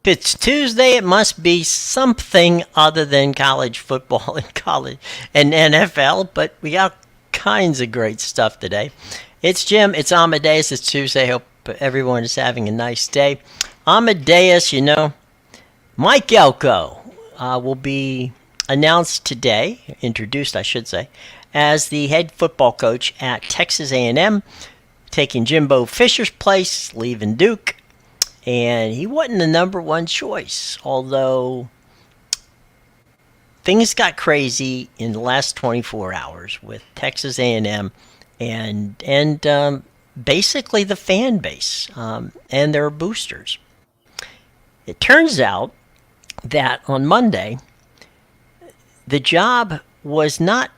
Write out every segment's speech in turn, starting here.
it's Tuesday, it must be something other than college football and college and NFL, but we got kinds of great stuff today. It's Jim, it's Amadeus, it's Tuesday. Hope everyone is having a nice day. Amadeus, Mike Elko will be announced today, introduced, I should say, as the head football coach at Texas A&M, taking Jimbo Fisher's place, leaving Duke. And he wasn't the number one choice, although things got crazy in the last 24 hours with Texas A&M and basically the fan base and their boosters. It turns out that on Monday, the job was not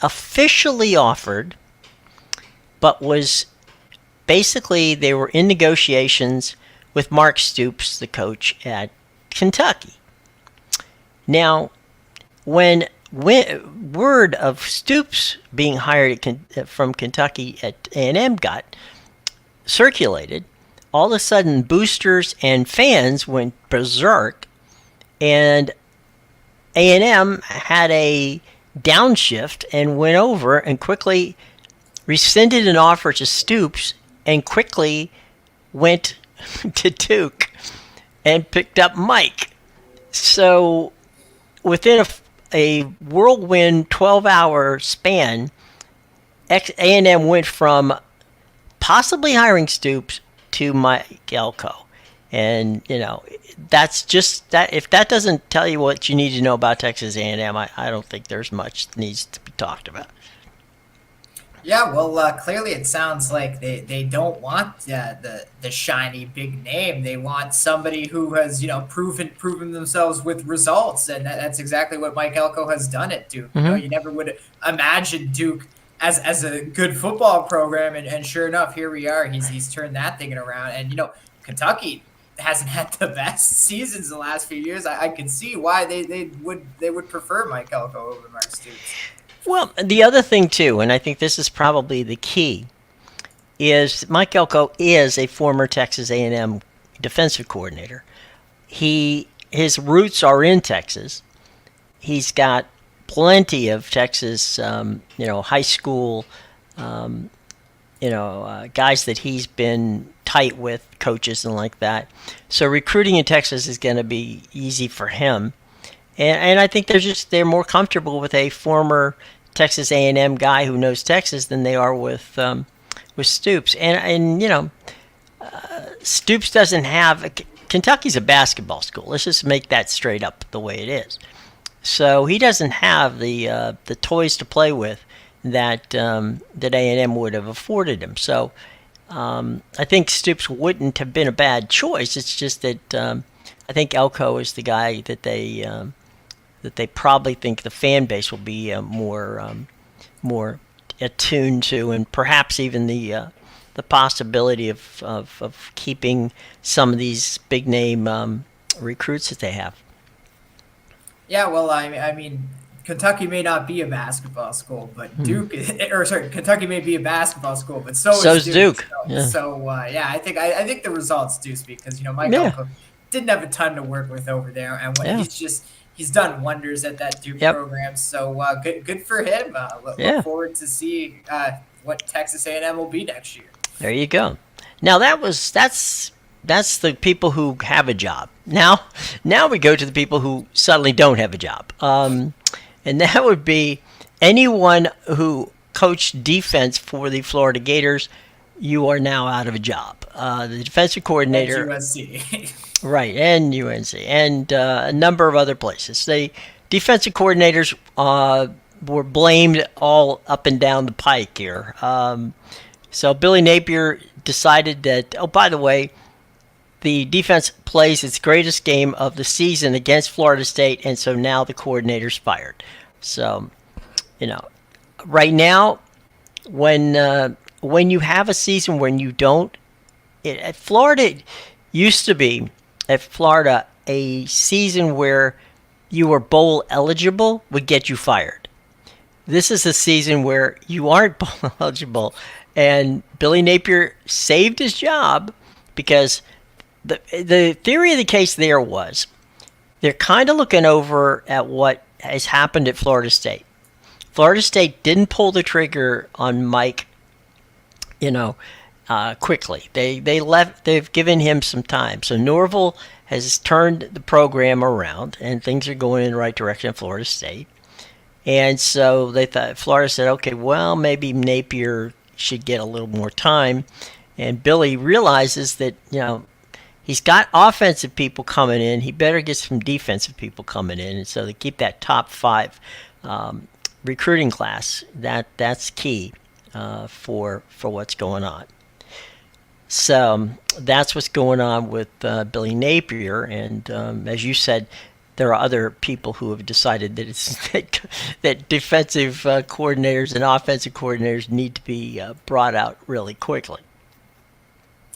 officially offered, but was basically they were in negotiations with Mark Stoops, the coach at Kentucky. Now, when word of Stoops being hired from Kentucky at A&M got circulated, all of a sudden boosters and fans went berserk, and A&M had a downshift and went over and quickly rescinded an offer to Stoops and quickly went to Duke and picked up Mike. So within a whirlwind 12-hour span, A&M went from possibly hiring Stoops to Mike Elko. And, that's just that. If that doesn't tell you what you need to know about Texas A&M, I don't think there's much that needs to be talked about. Yeah, well, clearly it sounds like they don't want the shiny big name. They want somebody who has proven themselves with results, and that's exactly what Mike Elko has done at Duke. Mm-hmm. You never would imagine Duke as a good football program, and sure enough, here we are. He's turned that thing around, and Kentucky hasn't had the best seasons the last few years. I can see why they would prefer Mike Elko over Mark Stoops. Well, the other thing, too, and I think this is probably the key, is Mike Elko is a former Texas A&M defensive coordinator. His roots are in Texas. He's got plenty of Texas, high school, guys that he's been tight with, coaches and like that. So recruiting in Texas is going to be easy for him. And I think they're more comfortable with a former Texas A&M guy who knows Texas than they are with Stoops. And Stoops doesn't have Kentucky's a basketball school. Let's just make that straight up the way it is. So he doesn't have the toys to play with that A&M would have afforded him. So I think Stoops wouldn't have been a bad choice. It's just that I think Elko is the guy that they probably think the fan base will be more attuned to, and perhaps even the possibility of keeping some of these big name recruits that they have. Yeah, well, I mean, Kentucky may not be a basketball school, but Kentucky may be a basketball school, but so is Duke. I think the results do speak, because Mike Elko didn't have a ton to work with over there, and he's done wonders at that Duke program. So good for him. Look forward to see what Texas A&M will be next year. There you go. Now that's the people who have a job. Now we go to the people who suddenly don't have a job. And that would be anyone who coached defense for the Florida Gators. You are now out of a job. The defensive coordinator. And USC. Right, and UNC, and a number of other places. The defensive coordinators were blamed all up and down the pike here. So Billy Napier decided that, oh, by the way, the defense plays its greatest game of the season against Florida State, and so now the coordinator's fired. So, right now, when you have a season when you don't, at Florida used to be, at Florida, a season where you were bowl eligible would get you fired. This is a season where you aren't bowl eligible, and Billy Napier saved his job because the theory of the case there was they're kind of looking over at what has happened at Florida State. Florida State didn't pull the trigger on Mike, quickly. They've given him some time. So Norville has turned the program around, and things are going in the right direction at Florida State. And so they thought Florida said, okay, well, maybe Napier should get a little more time. And Billy realizes that he's got offensive people coming in. He better get some defensive people coming in, and so they keep that top 5 recruiting class. That's key for what's going on. So that's what's going on with Billy Napier, and as you said, there are other people who have decided that that defensive coordinators and offensive coordinators need to be brought out really quickly.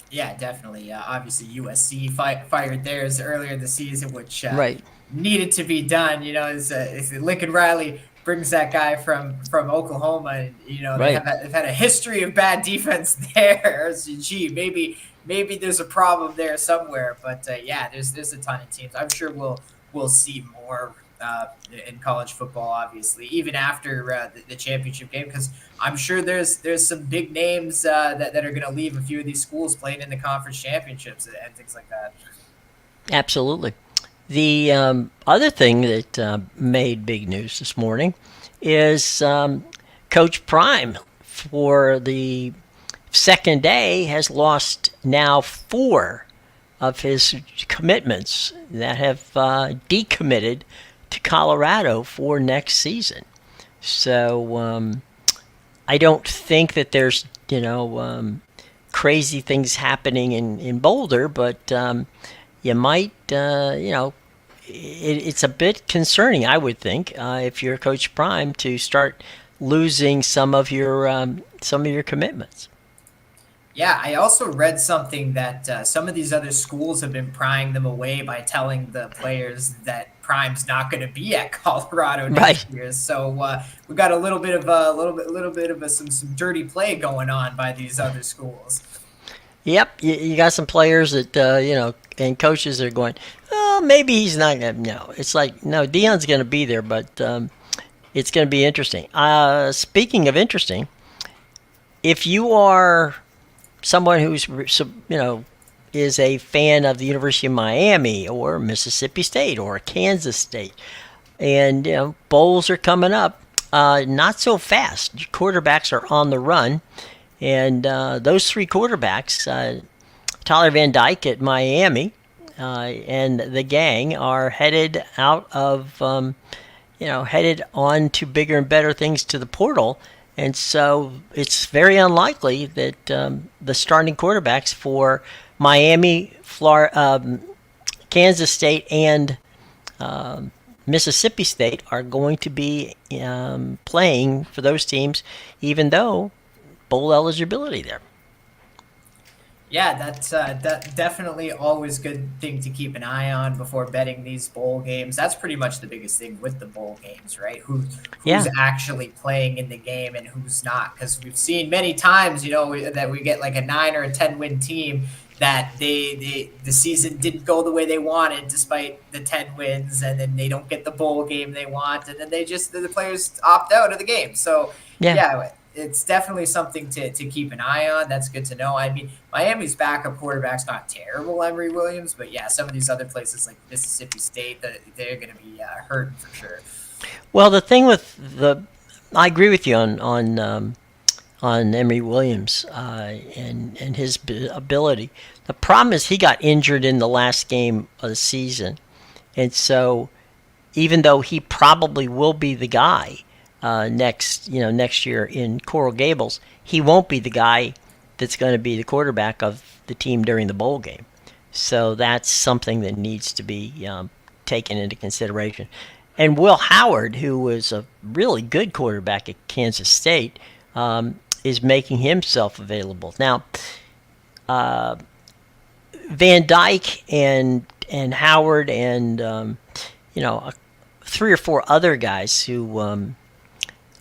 Yeah, definitely. Obviously, USC fired theirs earlier this season, which Right. needed to be done. As Lincoln Riley brings that guy from Oklahoma, and Right. they've had a history of bad defense there. So, gee, maybe there's a problem there somewhere. But yeah, there's a ton of teams. I'm sure we'll see more in college football, obviously, even after the championship game, because I'm sure there's some big names that are going to leave a few of these schools playing in the conference championships and things like that. Absolutely. The other thing that made big news this morning is Coach Prime, for the second day, has lost now 4 of his commitments that have decommitted to Colorado for next season. So I don't think that there's crazy things happening in Boulder, but you might it's a bit concerning, I would think, if you're Coach Prime, to start losing some of your commitments. Yeah, I also read something that some of these other schools have been prying them away by telling the players that Prime's not going to be at Colorado next year. So we got a little bit of some dirty play going on by these other schools. Yep, you got some players that and coaches are going, oh, maybe he's not going to. No, it's like, no, Deion's going to be there, but it's going to be interesting. Speaking of interesting, if you are someone who's is a fan of the University of Miami or Mississippi State or Kansas State, and bowls are coming up, not so fast. Quarterbacks are on the run, and those 3 quarterbacks, Tyler Van Dyke at Miami and the gang, are headed out of headed on to bigger and better things to the portal. And so it's very unlikely that the starting quarterbacks for Miami, Florida, Kansas State, and Mississippi State are going to be playing for those teams, even though bowl eligibility there. Yeah, that's definitely always good thing to keep an eye on before betting these bowl games. That's pretty much the biggest thing with the bowl games, right? Who's actually playing in the game and who's not? Because we've seen many times, that we get like a 9 or a 10 win team that the season didn't go the way they wanted despite the 10 wins, and then they don't get the bowl game they want, and then the players opt out of the game. So yeah, it's definitely something to keep an eye on. That's good to know. I mean, Miami's backup quarterback's not terrible, Emory Williams, but yeah, some of these other places like Mississippi State, they're going to be hurting for sure. Well, the thing with I agree with you on Emory Williams and his ability. The problem is he got injured in the last game of the season, and even though he probably will be the guy next year in Coral Gables, he won't be the guy that's going to be the quarterback of the team during the bowl game. So that's something that needs to be taken into consideration. And Will Howard, who was a really good quarterback at Kansas State, is making himself available. Now, Van Dyke and Howard and 3 or 4 other guys who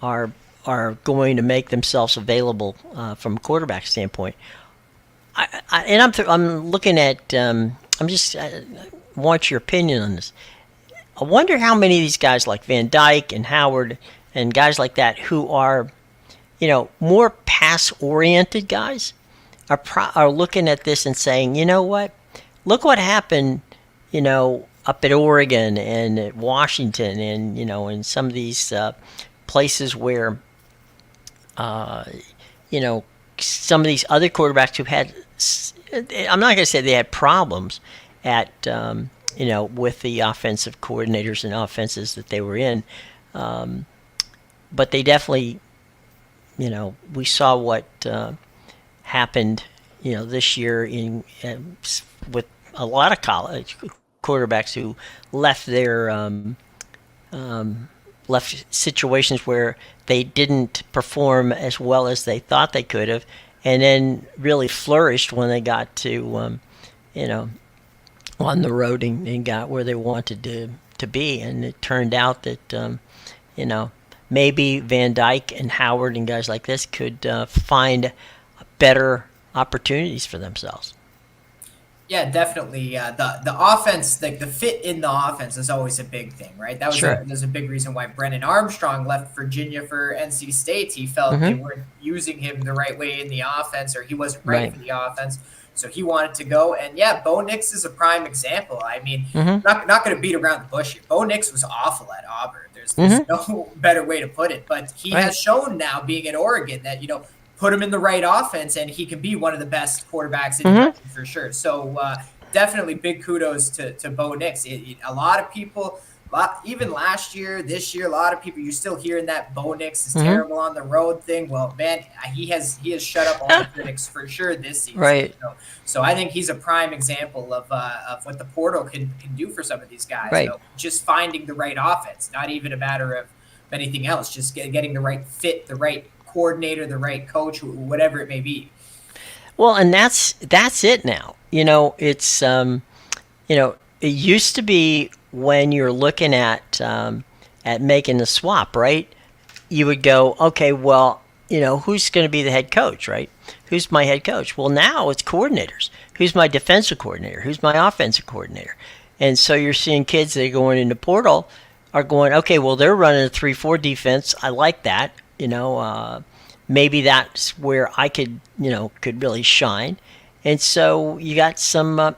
are going to make themselves available from a quarterback standpoint. I'm looking at. I'm just I want your opinion on this. I wonder how many of these guys like Van Dyke and Howard and guys like that who are, more pass oriented guys are looking at this and saying, you know what, look what happened, up at Oregon and at Washington and in some of these places where, uh, you know, some of these other quarterbacks who had, I'm not going to say they had problems at, with the offensive coordinators and offenses that they were in, but they definitely, we saw what happened, this year with a lot of college quarterbacks who left their left situations where they didn't perform as well as they thought they could have, and then really flourished when they got to, on the road and got where they wanted to be. And it turned out that, maybe Van Dyke and Howard and guys like this could find better opportunities for themselves. Yeah, definitely. The offense, like the fit in the offense, is always a big thing, right? There's a big reason why Brennan Armstrong left Virginia for NC State. He felt they weren't using him the right way in the offense, or he wasn't right for the offense. So he wanted to go. And yeah, Bo Nix is a prime example. I mean, not going to beat around the bush here. Bo Nix was awful at Auburn. There's no better way to put it. But he has shown now, being at Oregon, that, put him in the right offense and he can be one of the best quarterbacks in the country for sure. So definitely big kudos to Bo Nix. A lot of people, even last year, this year, a lot of people, you're still hearing that Bo Nix is terrible on the road thing. Well, man, he has shut up all the critics for sure this season. Right. So I think he's a prime example of what the portal can do for some of these guys. Right. Just finding the right offense, not even a matter of anything else, just getting the right fit, the right coordinator, the right coach, whatever it may be. Well, and that's it now. It's it used to be when you're looking at making the swap, right? You would go, okay, well, who's going to be the head coach, right? Who's my head coach? Well, now it's coordinators. Who's my defensive coordinator? Who's my offensive coordinator? And so you're seeing kids that are going into portal are going, okay, well, they're running a 3-4 defense. I like that. Maybe that's where I could really shine. And so you got some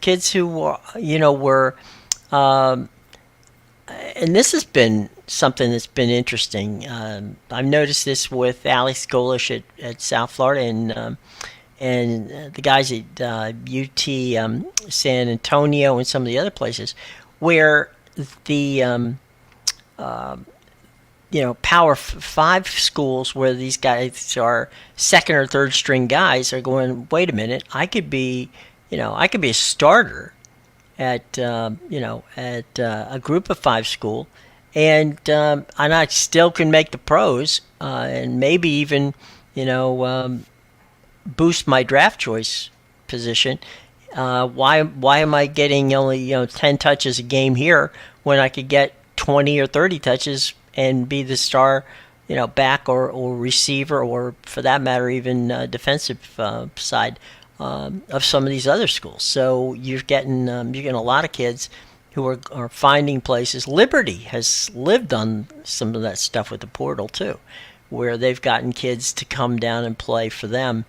kids who were, and this has been something that's been interesting. I've noticed this with Alex Golish at South Florida and the guys at UT San Antonio and some of the other places where the Power 5 schools where these guys are second or third string guys are going, wait a minute, I could be a starter at a group of 5 school, and I still can make the pros and maybe even boost my draft choice position. Why am I getting only 10 touches a game here when I could get 20 or 30 touches and be the star, back or receiver, or for that matter, even defensive side of some of these other schools. So you're getting a lot of kids who are finding places. Liberty has lived on some of that stuff with the portal too, where they've gotten kids to come down and play for them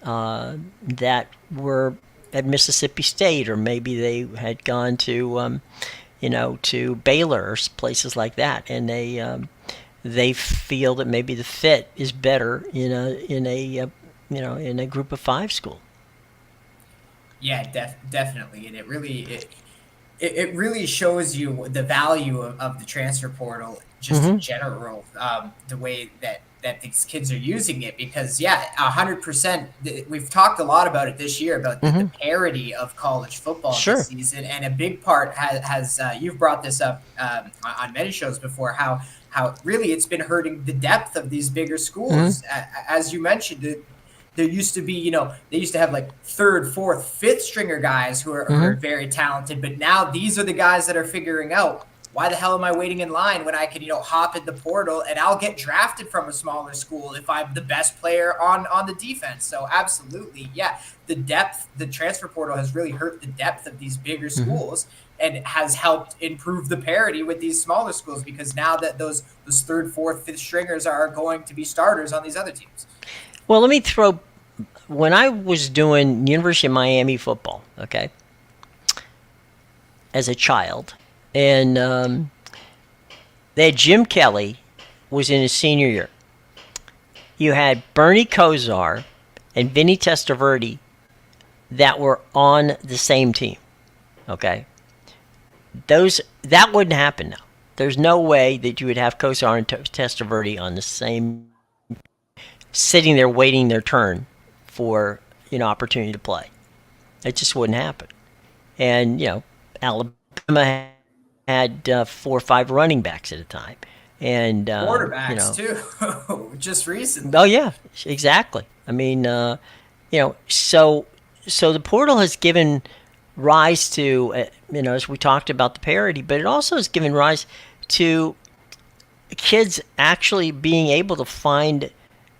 that were at Mississippi State, or maybe they had gone to to Baylor or places like that, and they feel that maybe the fit is better in a group of 5 school. Yeah, definitely, and it really shows you the value of the transfer portal just in general, the way that these kids are using it, because 100%. We've talked a lot about it this year about the parity of college football this season, and a big part has you've brought this up on many shows before, how really it's been hurting the depth of these bigger schools. As you mentioned, there used to be, they used to have like 3rd, 4th, 5th stringer guys who are very talented, but now these are the guys that are figuring out why the hell am I waiting in line when I can, hop in the portal and I'll get drafted from a smaller school if I'm the best player on the defense? So absolutely, yeah, the transfer portal has really hurt the depth of these bigger schools and has helped improve the parity with these smaller schools, because now that those third, fourth, fifth stringers are going to be starters on these other teams. Well, let me throw. When I was doing University of Miami football, okay, as a child, and they had Jim Kelly was in his senior year. You had Bernie Kosar and Vinny Testaverde that were on the same team, okay. That wouldn't happen now. There's no way that you would have Kosar and Testaverde on the same, sitting there waiting their turn for opportunity to play. It just wouldn't happen. And Alabama had 4 or 5 running backs at a time, and quarterbacks too, just recently. Oh yeah, exactly. I mean, so the portal has given rise to, as we talked about the parity, but it also has given rise to kids actually being able to find,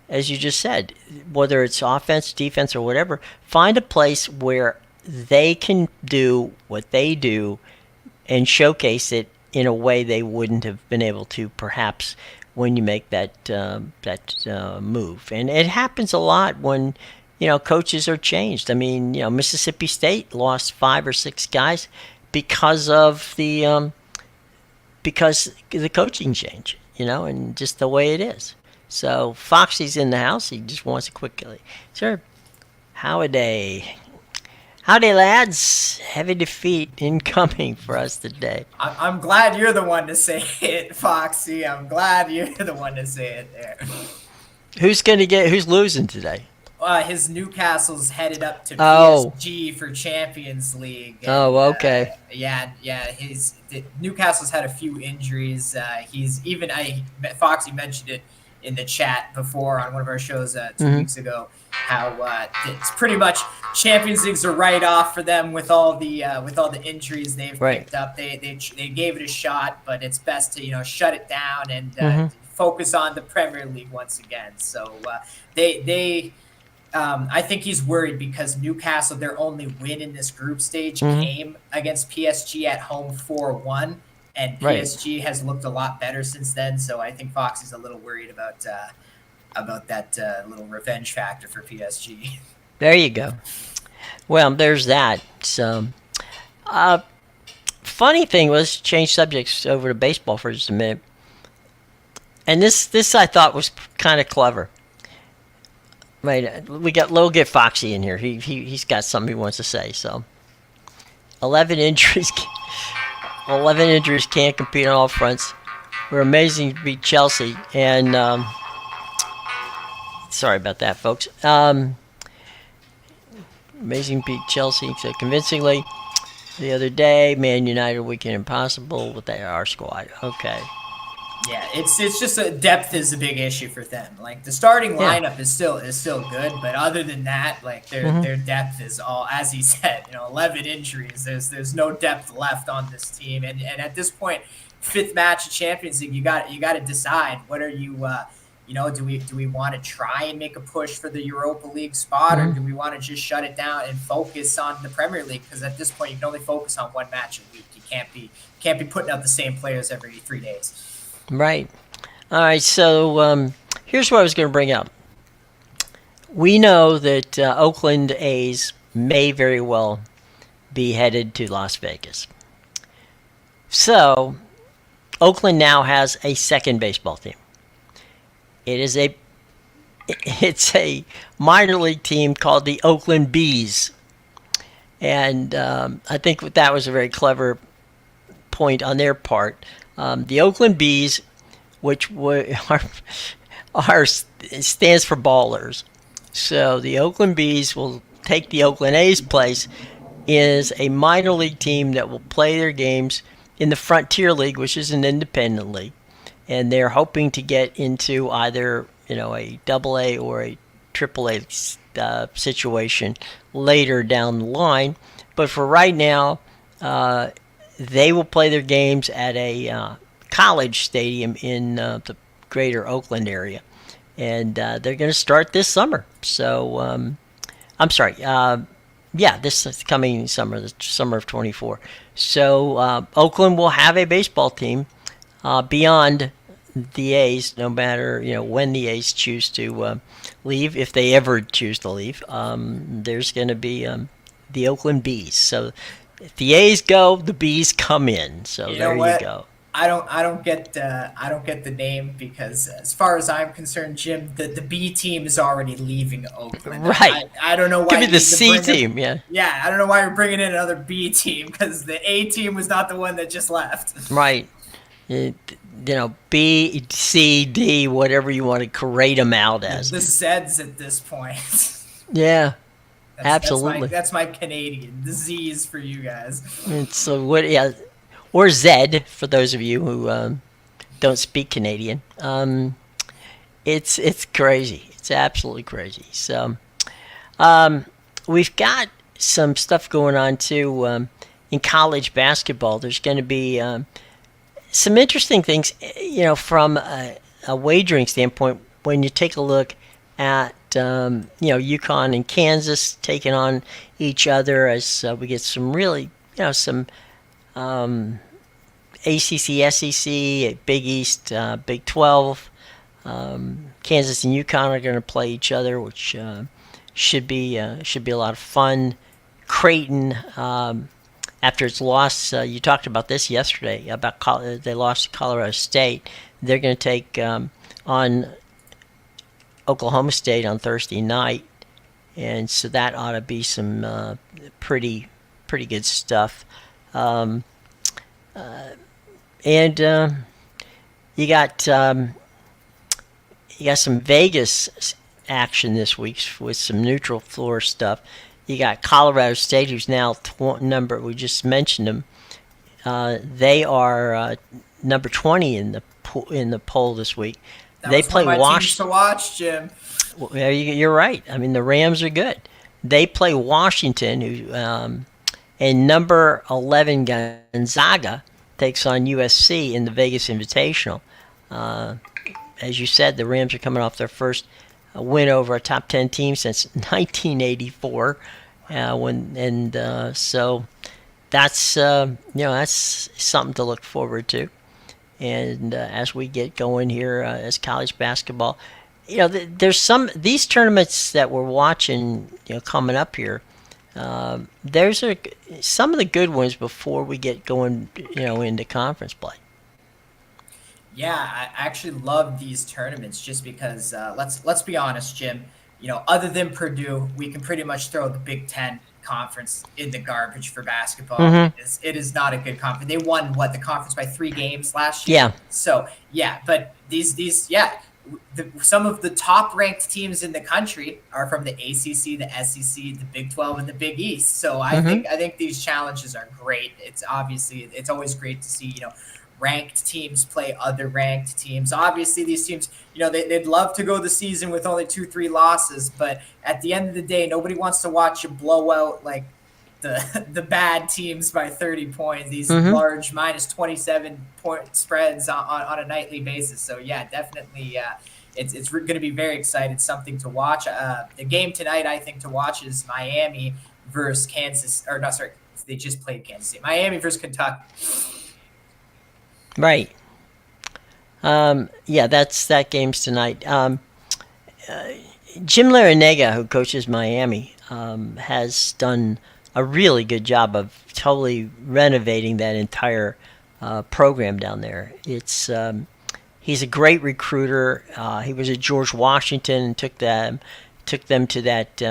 as you just said, whether it's offense, defense, or whatever, find a place where they can do what they do and showcase it in a way they wouldn't have been able to perhaps when you make that move. And it happens a lot when coaches are changed. I mean, Mississippi State lost 5 or 6 guys because of the coaching change, and just the way it is. So Foxy's in the house. He just wants to quickly, sir, howdy, lads. Heavy defeat incoming for us today. I'm glad you're the one to say it, Foxy. I'm glad you're the one to say it there. Who's losing today? His Newcastle's headed up to PSG for Champions League. And, okay. Newcastle's had a few injuries. Foxy mentioned it in the chat before on one of our shows 2 weeks ago, how it's pretty much Champions League's a write-off for them with all the injuries they've picked up. They gave it a shot, but it's best to shut it down and focus on the Premier League once again. So I think he's worried because Newcastle, their only win in this group stage came against PSG at home 4-1, and PSG has looked a lot better since then. So I think Fox is a little worried about that little revenge factor for PSG. There you go. Well, there's that. So, funny thing was, change subjects over to baseball for just a minute, and this I thought was kind of clever. Right, we'll get Foxy in here. He's got something he wants to say. So, 11 injuries. 11 injuries, can't compete on all fronts. We're amazing to beat Chelsea, and sorry about that, folks. Amazing beat Chelsea so convincingly the other day. Man United weekend impossible with our squad. Okay. Yeah, it's just depth is a big issue for them. Like the starting lineup is still good, but other than that, like their depth is all, as he said, 11 injuries. There's no depth left on this team, and at this point, 5th match of Champions League, you got to decide what are you. Do we want to try and make a push for the Europa League spot, or do we want to just shut it down and focus on the Premier League? Because at this point, you can only focus on one match a week. You can't be putting out the same players every 3 days. Right. All right, so here's what I was going to bring up. We know that Oakland A's may very well be headed to Las Vegas. So, Oakland now has a second baseball team. It's a minor league team called the Oakland Bees. And I think that was a very clever point on their part. The Oakland Bees, which stands for ballers. So the Oakland Bees will take the Oakland A's place, is a minor league team that will play their games in the Frontier League, which is an independent league. And they're hoping to get into either, a AA or a AAA situation later down the line. But for right now, they will play their games at a college stadium in the greater Oakland area, and they're going to start this summer. So I'm sorry. Yeah, this is coming summer, the summer of 24. So Oakland will have a baseball team beyond the A's, no matter when the A's choose to leave, if they ever choose to leave. There's going to be the Oakland Bees. So if the A's go, the Bees come in. So there you go. I don't get the name because as far as I'm concerned, Jim, the B team is already leaving Oakland. Right. I don't know why. Give me the C team. Yeah. Yeah, I don't know why you're bringing in another B team because the A team was not the one that just left. Right. B, C, D, whatever you want to create them out as. The Zeds at this point. Yeah. Absolutely. That's my Canadian. The Z is for you guys. So what? Yeah. Or Zed, for those of you who don't speak Canadian. It's crazy. It's absolutely crazy. So we've got some stuff going on too in college basketball. There's going to be some interesting things, from a wagering standpoint. When you take a look at UConn and Kansas taking on each other, as we get some really some ACC, SEC, Big East, Big 12. Kansas and UConn are going to play each other, which should be a lot of fun. Creighton, after its loss, you talked about this yesterday about they lost to Colorado State. They're going to take on Oklahoma State on Thursday night, and so that ought to be some pretty good stuff. And you got some Vegas action this week with some neutral floor stuff. You got Colorado State, who's now number. We just mentioned them. They are number 20 in the poll this week. They play Washington to watch, Jim. Well, you're right. I mean, the Rams are good. They play Washington, who and number 11 Gonzaga takes on USC in the Vegas Invitational. As you said, the Rams are coming off their first win over a top 10 team since 1984. So that's that's something to look forward to. And as we get going here as college basketball, there's these tournaments that we're watching, coming up here. There's some of the good ones before we get going, into conference play. Yeah, I actually love these tournaments just because let's be honest, Jim. Other than Purdue, we can pretty much throw the Big Ten conference in the garbage for basketball. Mm-hmm. It is not a good conference. They won the conference by 3 games last year. Yeah. So but some of the top ranked teams in the country are from the ACC, the SEC, the Big 12, and the Big East. So I think these challenges are great. It's always great to see ranked teams play other ranked teams. Obviously, these teams, they'd love to go the season with only 2-3 losses, but at the end of the day, nobody wants to watch you blow out like the bad teams by 30 points. These large minus 27 point spreads on a nightly basis. So yeah, definitely, it's going to be very exciting, something to watch. The game tonight, I think, to watch is Miami versus Kansas. Or no, sorry, they just played Kansas State. Miami versus Kentucky. Right. That game's tonight. Jim Larrañaga, who coaches Miami, has done a really good job of totally renovating that entire program down there. He's a great recruiter. He was at George Washington and took them to that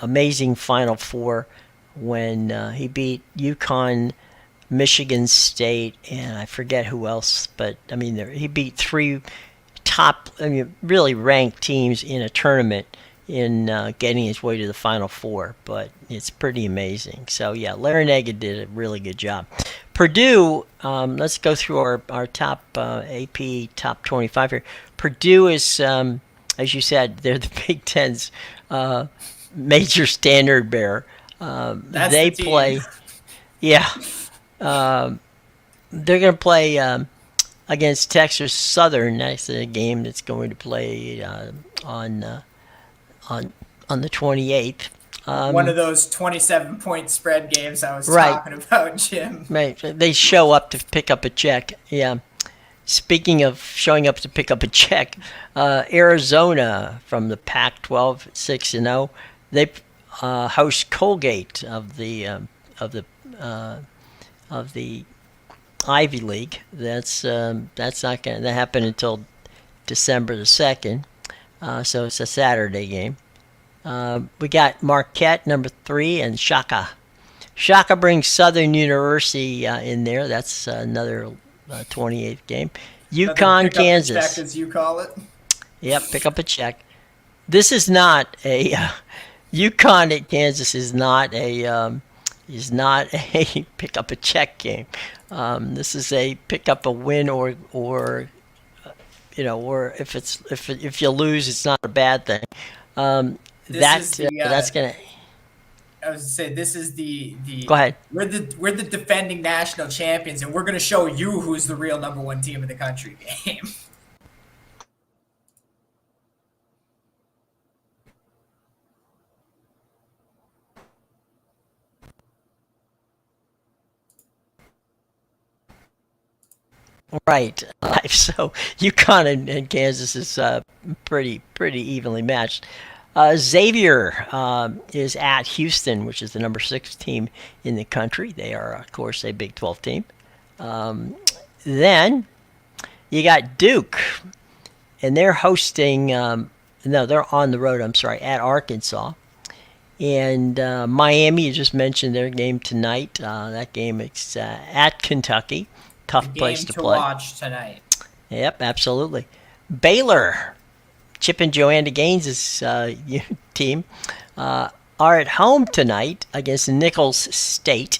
amazing Final Four when he beat UConn, Michigan State, and I forget who else, but I mean he beat 3 top, really ranked teams in a tournament in getting his way to the Final Four. But it's pretty amazing. So yeah, Larrañaga did a really good job. Purdue, let's go through our top AP top 25 here. Purdue is, as you said, they're the Big Ten's major standard bearer. That's they the team. play, yeah. They're going to play against Texas Southern. That's a game that's going to play on on on the 28th. One of those 27-point spread games I was Right, talking about, Jim. right. They show up to pick up a check. Yeah. Speaking of showing up to pick up a check, Arizona from the Pac-12, 6-0. They host Colgate of the uh, of the Ivy League. That's not going to happen until December the 2nd. So it's a Saturday game. We got Marquette, number 3, and Shaka. Shaka brings Southern University in there. That's another 28th game. UConn, Kansas. Check, as you call it. Yep, pick up a check. This is not a UConn at Kansas is not a pick up a check game. This is a pick up a win or or if you lose, it's not a bad thing. That's gonna. I was to say this is the. Go ahead. We're the defending national champions, and we're going to show you who's the real number 1 team in the country game. Right. So UConn and Kansas is pretty evenly matched. Xavier is at Houston, which is the number 6 team in the country. They are, of course, a Big 12 team. Then you got Duke, and they're hosting. No, they're on the road. I'm sorry, at Arkansas. And Miami, you just mentioned their game tonight. That game is at Kentucky. Tough place to play. Watch tonight. Yep, absolutely. Baylor, Chip and Joanna Gaines' team, are at home tonight against Nicholls State.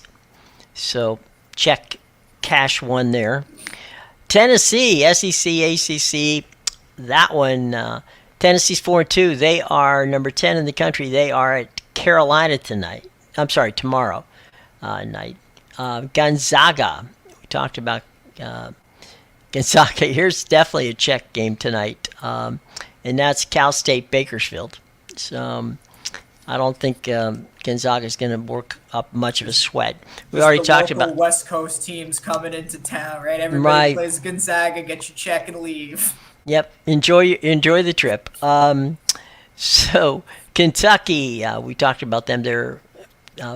So check cash one there. Tennessee, SEC, ACC, that one, Tennessee's 4-2. They are number 10 in the country. They are at Carolina tonight. I'm sorry, tomorrow night. Gonzaga. We talked about Gonzaga. Here's definitely a check game tonight, and that's Cal State Bakersfield. So I don't think Gonzaga is going to work up much of a sweat. We already talked about West Coast teams coming into town, right? Everybody plays Gonzaga. Get your check and leave. Yep. Enjoy the trip. So Kentucky, we talked about them. They're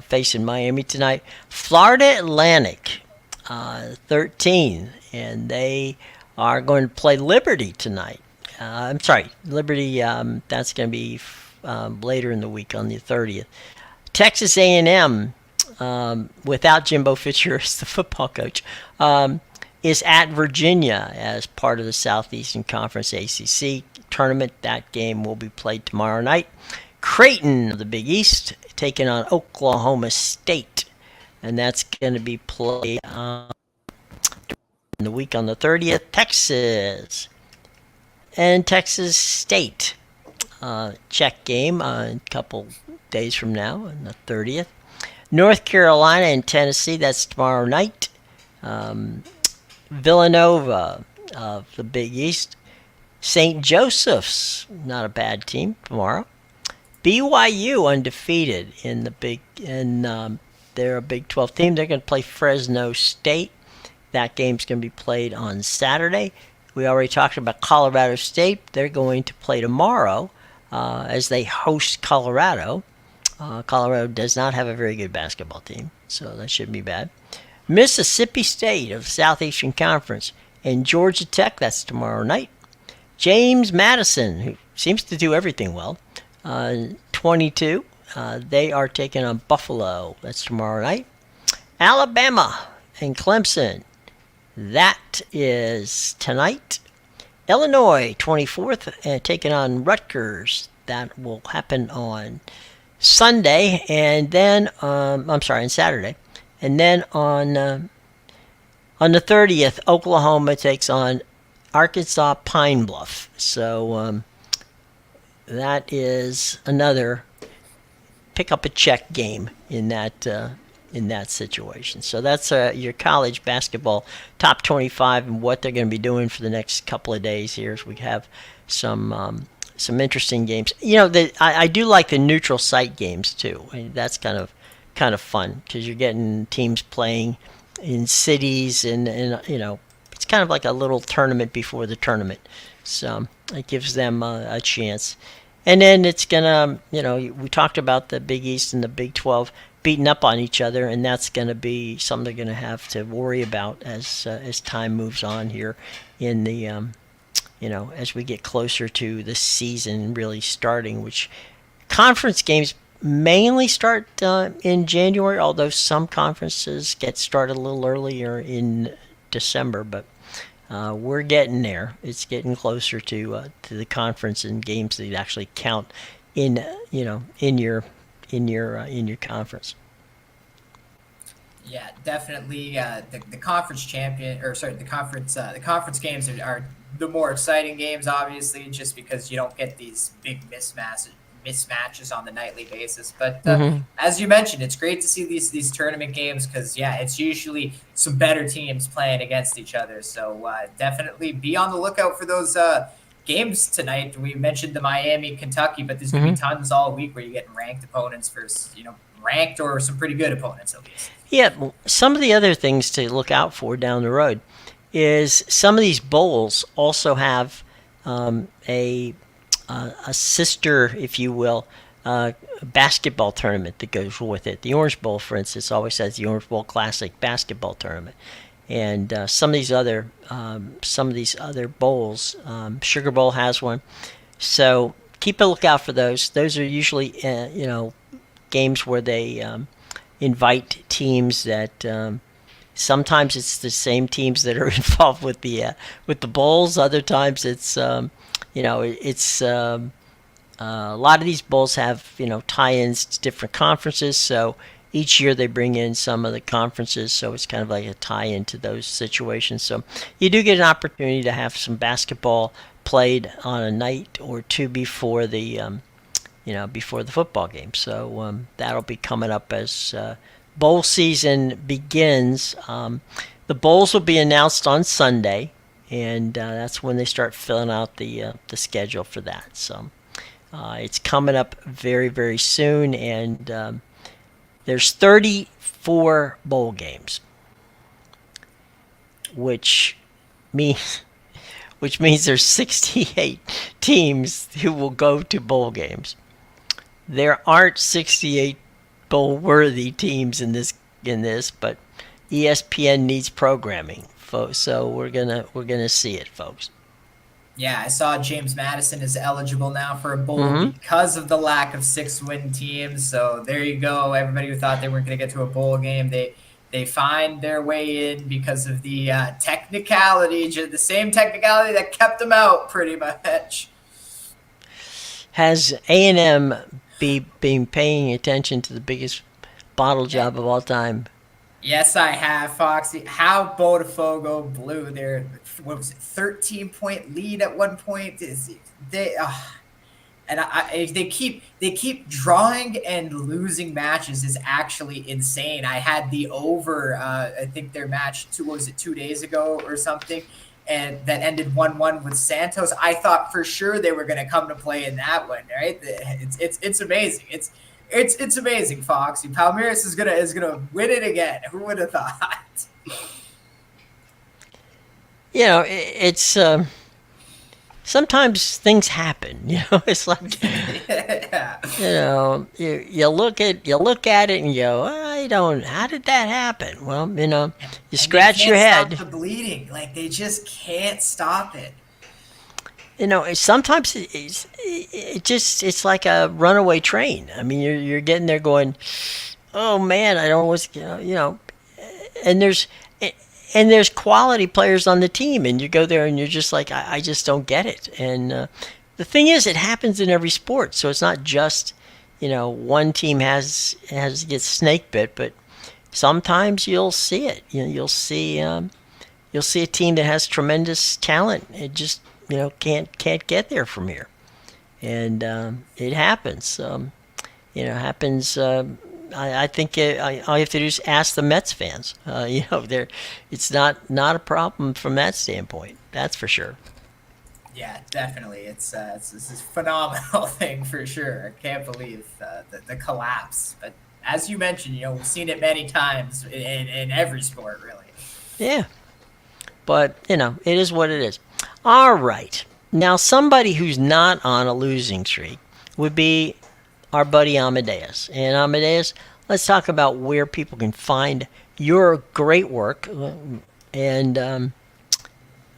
facing Miami tonight. Florida Atlantic, 13, and they are going to play Liberty tonight. I'm sorry, Liberty. That's going to be later in the week on the 30th. Texas A&M, without Jimbo Fisher as the football coach, is at Virginia as part of the Southeastern Conference ACC tournament. That game will be played tomorrow night. Creighton of the Big East taking on Oklahoma State, and that's going to be played in the week on the 30th. Texas and Texas State, check game a couple days from now on the 30th. North Carolina and Tennessee, that's tomorrow night. Villanova of the Big East. St. Joseph's, not a bad team tomorrow. BYU undefeated in the Big, and they're a Big 12 team. They're going to play Fresno State. That game's going to be played on Saturday. We already talked about Colorado State. They're going to play tomorrow as they host Colorado. Colorado does not have a very good basketball team, so that shouldn't be bad. Mississippi State of Southeastern Conference and Georgia Tech, that's tomorrow night. James Madison, who seems to do everything well, 22. They are taking on Buffalo. That's tomorrow night. Alabama and Clemson. That is tonight. Illinois, 24th, taking on Rutgers. That will happen on Sunday, and then on Saturday, and then on the 30th, Oklahoma takes on Arkansas Pine Bluff. So that is another pick up a check game in that in that situation. So that's your college basketball top 25 and what they're going to be doing for the next couple of days here. As we have some interesting games. I do like the neutral site games too. I mean, that's kind of fun because you're getting teams playing in cities and it's kind of like a little tournament before the tournament. So it gives them a chance. And then it's gonna, we talked about the Big East and the Big 12 beating up on each other, and that's gonna be something they're gonna have to worry about as time moves on here in the as we get closer to the season really starting, which conference games mainly start in January, although some conferences get started a little earlier in December, but we're getting there. It's getting closer to the conference and games that actually count in in your conference. Yeah, definitely. The conference champion, or sorry, the conference games are the more exciting games, obviously, just because you don't get these big mismatches on the nightly basis. But as you mentioned, it's great to see these tournament games because it's usually some better teams playing against each other. So definitely be on the lookout for those games tonight. We mentioned the Miami, Kentucky, but there's going to be tons all week where you get ranked opponents versus ranked or some pretty good opponents at least. Yeah, some of the other things to look out for down the road is some of these bowls also have a sister, if you will, basketball tournament that goes with it. The Orange Bowl, for instance, always has the Orange Bowl Classic basketball tournament, and some of these other bowls, Sugar Bowl has one. So keep a lookout for those. Those are usually games where they invite teams that. Sometimes it's the same teams that are involved with the bowls. Other times it's it's a lot of these bowls have tie-ins to different conferences. So each year they bring in some of the conferences. So it's kind of like a tie-in to those situations. So you do get an opportunity to have some basketball played on a night or two before the before the football game. So that'll be coming up as bowl season begins. The bowls will be announced on Sunday, and that's when they start filling out the schedule for that. So it's coming up very, very soon, and there's 34 bowl games, which means there's 68 teams who will go to bowl games. There aren't 68 bowl-worthy teams in this, but ESPN needs programming, folks. So we're gonna see it, folks. Yeah, I saw James Madison is eligible now for a bowl because of the lack of 6-win teams. So there you go. Everybody who thought they weren't going to get to a bowl game, they find their way in because of the technicality, the same technicality that kept them out, pretty much. Has A&M been paying attention to the biggest bottle job of all time? Yes, I have, Foxy. How Botafogo blew their 13-point lead at one point. They keep drawing and losing matches is actually insane. I had the over. I think their match 2 days ago or something, and that ended 1-1 with Santos. I thought for sure they were going to come to play in that one. Right? It's amazing. It's amazing, Foxy. Palmeiras is gonna win it again. Who would have thought? It's sometimes things happen. It's like you look at it and you go, how did that happen? Well, you scratch your head. Stop the bleeding, like they just can't stop it. Sometimes it's like a runaway train. I mean, you're getting there going, oh man, I don't was and there's quality players on the team, and you go there and you're just like, I just don't get it. And the thing is, it happens in every sport, so it's not just one team has gets snake bit, but sometimes you'll see it. You'll see a team that has tremendous talent. It just can't get there from here, and it happens. Happens I think all you have to do is ask the Mets fans. It's not a problem from that standpoint. That's for sure. Yeah, definitely. It's this is phenomenal thing for sure. I can't believe the collapse. But as you mentioned, we've seen it many times in every sport, really. Yeah, but it is what it is. All right. Now, somebody who's not on a losing streak would be our buddy Amadeus. And Amadeus, let's talk about where people can find your great work. And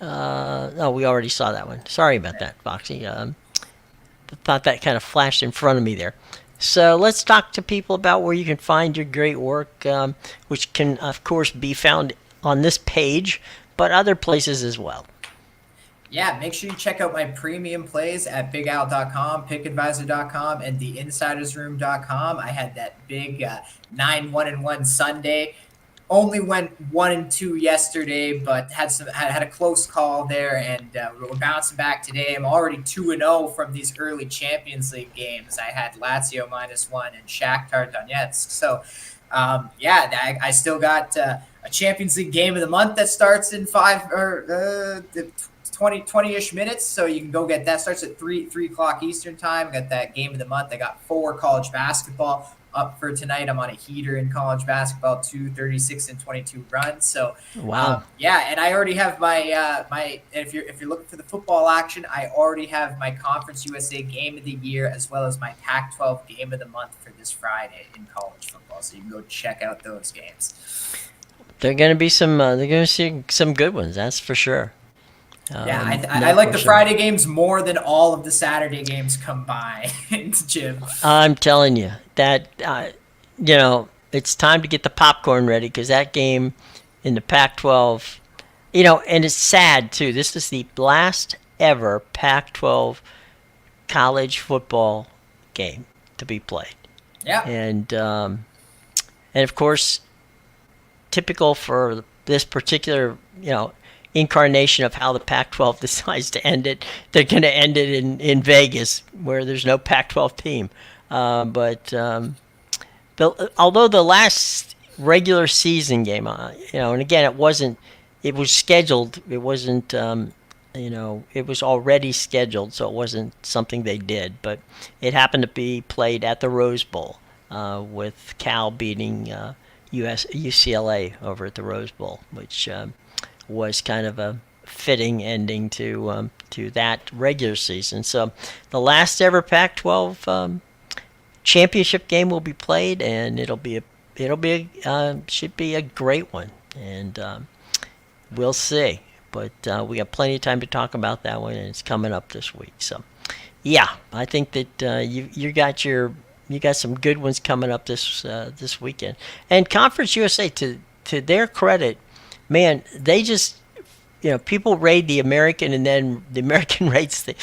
oh, we already saw that one. Sorry about that, Foxy. Thought that kind of flashed in front of me there. So let's talk to people about where you can find your great work, which can, of course, be found on this page, but other places as well. Yeah, make sure you check out my premium plays at bigowl.com, pickadvisor.com, and theinsidersroom.com. I had that big 9-1-1 Sunday. Only went 1-2 yesterday, but had a close call there, and we're bouncing back today. I'm already 2-0 from these early Champions League games. I had Lazio -1 and Shakhtar Donetsk. So, I still got a Champions League game of the month that starts in 20-ish minutes, so you can go get that. Starts at 3 o'clock Eastern time. Got that game of the month. I got 4 college basketball up for tonight. I'm on a heater in college basketball, 36-22 runs. So Wow. and I already have my if you're looking for the football action, I already have my Conference USA game of the year as well as my Pac-12 game of the month for this Friday in college football. So you can go check out those games. They're going to be some. They're going to see some good ones. That's for sure. I like the Friday games more than all of the Saturday games combined, Jim. I'm telling you that it's time to get the popcorn ready because that game in the Pac-12, and it's sad too. This is the last ever Pac-12 college football game to be played. Yeah, and of course, typical for this particular incarnation of how the Pac-12 decides to end it. They're going to end it in Vegas, where there's no Pac-12 team. Although the last regular season game, and again, it wasn't. It was scheduled. It wasn't. It was already scheduled, so it wasn't something they did. But it happened to be played at the Rose Bowl, with Cal beating UCLA over at the Rose Bowl, which was kind of a fitting ending to that regular season. So the last ever Pac-12 championship game will be played, and should be a great one, and we'll see. But we got plenty of time to talk about that one, and it's coming up this week. So yeah, I think that you got some good ones coming up this weekend. And Conference USA, to their credit, man, they just, people raid the American, and then the American rates the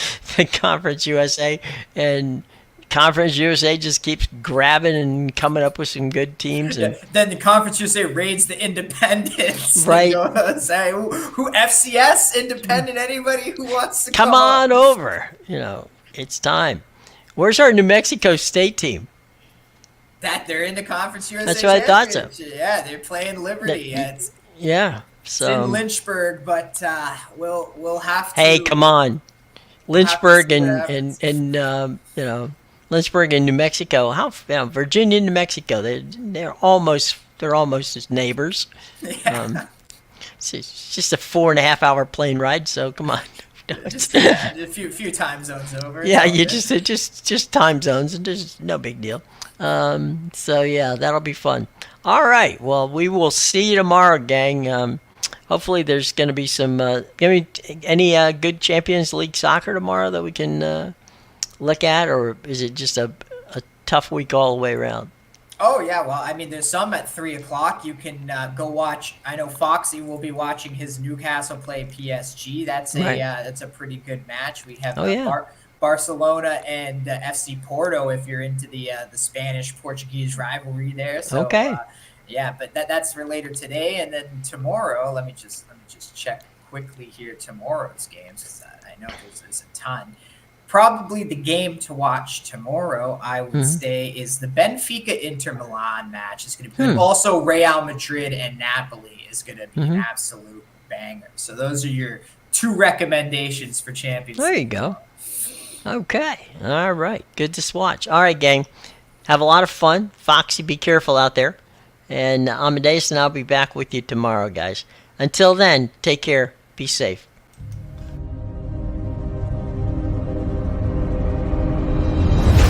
Conference USA, and Conference USA just keeps grabbing and coming up with some good teams. And then the Conference USA raids the independents. Right. Say, who FCS, independent, anybody who wants to come on over. It's time. Where's our New Mexico State team? That they're in the Conference USA. That's what I thought so. Yeah, they're playing Liberty. Yeah. So it's in Lynchburg, but we'll have to. Hey, come on, Lynchburg and Lynchburg and New Mexico. Virginia and New Mexico? They're almost as neighbors. Yeah. It's just a 4.5 hour plane ride. So come on. a few time zones over. Yeah, you just time zones, and there's no big deal. So yeah, that'll be fun. All right. Well, we will see you tomorrow, gang. Hopefully, there's going to be some. Any good Champions League soccer tomorrow that we can look at, or is it just a tough week all the way around? Oh yeah, well, there's some at 3 o'clock. You can go watch. I know Foxy will be watching his Newcastle play PSG. That's a pretty good match. We have Barcelona and FC Porto, if you're into the Spanish-Portuguese rivalry there. So, okay. But that's for later today, and then tomorrow. Let me just check quickly here tomorrow's games. I know there's a ton. probably the game to watch tomorrow, I would say, is the Benfica Inter Milan match. It's going to be good. Also, Real Madrid and Napoli is going to be an absolute banger. So those are your 2 recommendations for Champions League. There you go. Okay. All right. Good to watch. All right, gang. Have a lot of fun. Foxy, be careful out there. And Amadeus and I'll be back with you tomorrow, guys. Until then, take care. Be safe.